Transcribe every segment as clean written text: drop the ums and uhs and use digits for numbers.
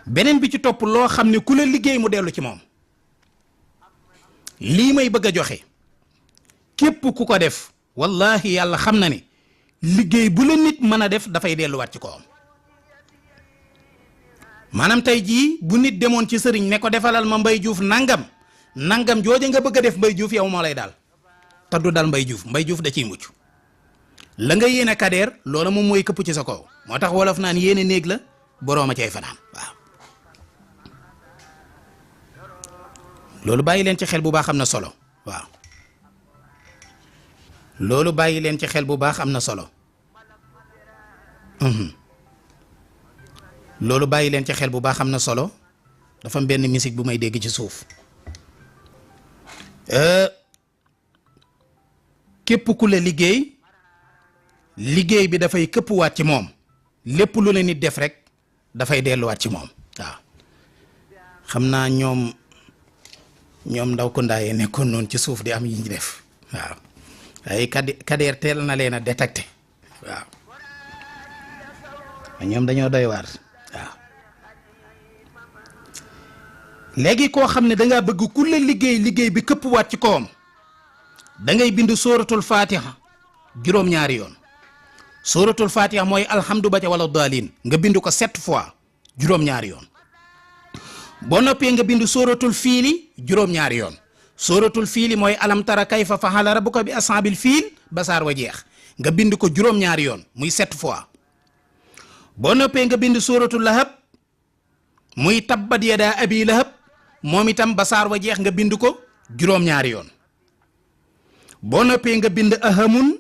beneen bi ci topp loo xam ne ku la liggéey mu dellu ci moom lii may bëgg a joxe képp ku ko def wallahi yàlla xam na ne liggéey bu la nit mën a def dafay delluwaat ci kawam maanaam tey jii bu nit demoon ci sëriñ ne ko defalal ma Mbaye Diouf nangam jooje nga bëgg a def Mbaye Diouf yow moo lay daal te du dal Mbaye Diouf da ciy mucc la nga yéene Kader loola moom mooy këpp ci sa kaw moo tax wolof naan yéene néeg la borooma cay fanaan waaw loolu bàyyi leen ci xel bu baax am na solo waaw loolu bàyyi leen ci xel bu baax am na solo loolu bàyyi leen ci xel bu baax am na solo dafa am benn musique bu may dégg ci suuf képp ku la liggéey bi dafay këppwaat ci moom lépp lu la nit def rek dafay delluwaat ci moom waaw xam naa ñoom ndaw ko ndaayee nekkoon noonu ci suuf di am yi ñu def waaw ay Kader teel na leen a détecté waaw ñoom dañoo doy waar waaw léegi koo xam ne dangaa bëgg ku la liggéey bi këppwaat ci kawam da ngay bind sóoratul fatiha juróom-ñaari yoon sóoratul fatiha mooy alhamdu ba ca wala daalin nga bind ko 7 fois juróom-ñaari yoon boo noppee nga bind sóoratul fiili juróom-ñaari yoon sóoratul fiili mooy alam tara kayfa fa'ala rabbuka bi ashaabil fiil ba saar wa jeex nga bind ko juróom-ñaari yoon muy 7 fois boo noppee nga bind sóoratul lahab muy tabbat yadaa abi lahab moom itam ba saar wa jeex nga bind ko juróom-ñaari yoon boo noppee nga bind ahamun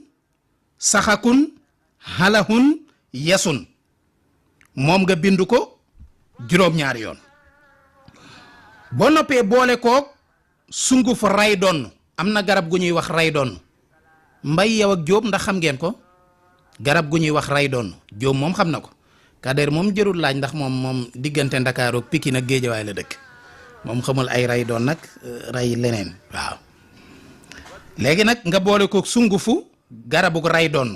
saxakun halahun yasun moom nga bind ko juróom-ñaari yoon boo noppee boole koog sunguf ray doon am na garab gu ñuy wax ray doon Mbay yow ak Jóob ndax xam ngeen ko garab gu ñuy wax ray doon Jóob moom xam na ko Kader moom jërul laaj ndax moom diggante Ndakaaru ak Pikine ak Géejawaay la dëkk moom xamul ay ray doon nag ray leneen waaw léegi nag nga boole koog sungufu garabu ray doon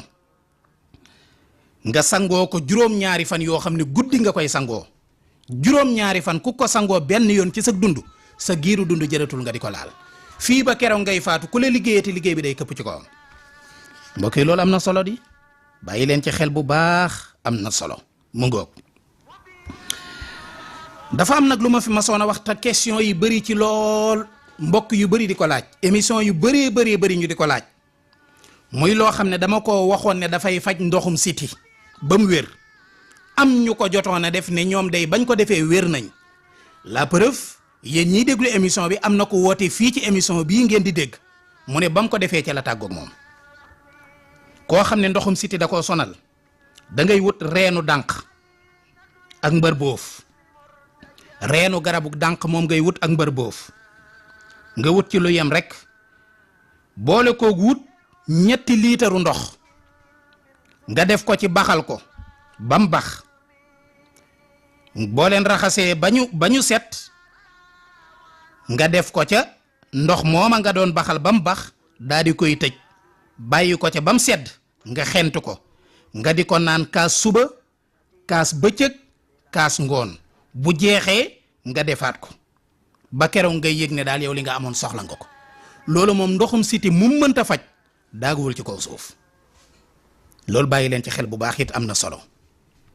nga sangoo ko juróom-ñaari fan yoo xam ne guddi nga koy sangoo juróom-ñaari fan ku ko sangoo benn yoon ci sa dund sa giiru dund jëratul nga di ko laal fii ba keroog ngay faatu ku la liggéeyati liggéey bi day këpp ci kawam mbokk yi loolu am na solo di bàyyi leen ci xel bu baax am na solo mu ngoog dafa am nag lu ma fi masoon a wax te question yi bëri ci lool mbokk yu bëri di ko laaj émission yu bëri ñu di ko laaj muy loo xam ne dama ko waxoon ne dafay faj ndoxum siti ba mu wér am ñu ko jotoon a def ne ñoom day bañ ko defee wér nañ la preuve yéen ñiy déglu émission bi am na ko woote fii ci émission bii ngeen di dégg mu ne ba mu ko defee ca la tàggoog moom koo xam ne ndoxum siti da koo sonal da ngay wut reenu dànq ak mbër boof reenu garabu dànq moom ngay wut ak mbër boof nga wut ci lu yem rek boole koog wut 3 liitaru ndox nga def ko ci baxal ko ba mu bax boo leen raxasee ba ñu set nga def ko ca ndox mooma nga doon baxal ba mu bax daal di koy tëj bàyyi ko ca ba mu sedd nga xent ko nga di ko naan kaas suba kaas bëccëg kaas ngoon bu jeexee nga defaat ko ba keroog ngay yëg ne daal yow li nga amoon soxla nga ko loolu moom ndoxum siti mu mënta faj daaguwul ci kaw suuf loolu bàyyi leen ci xel bu baax it am na solo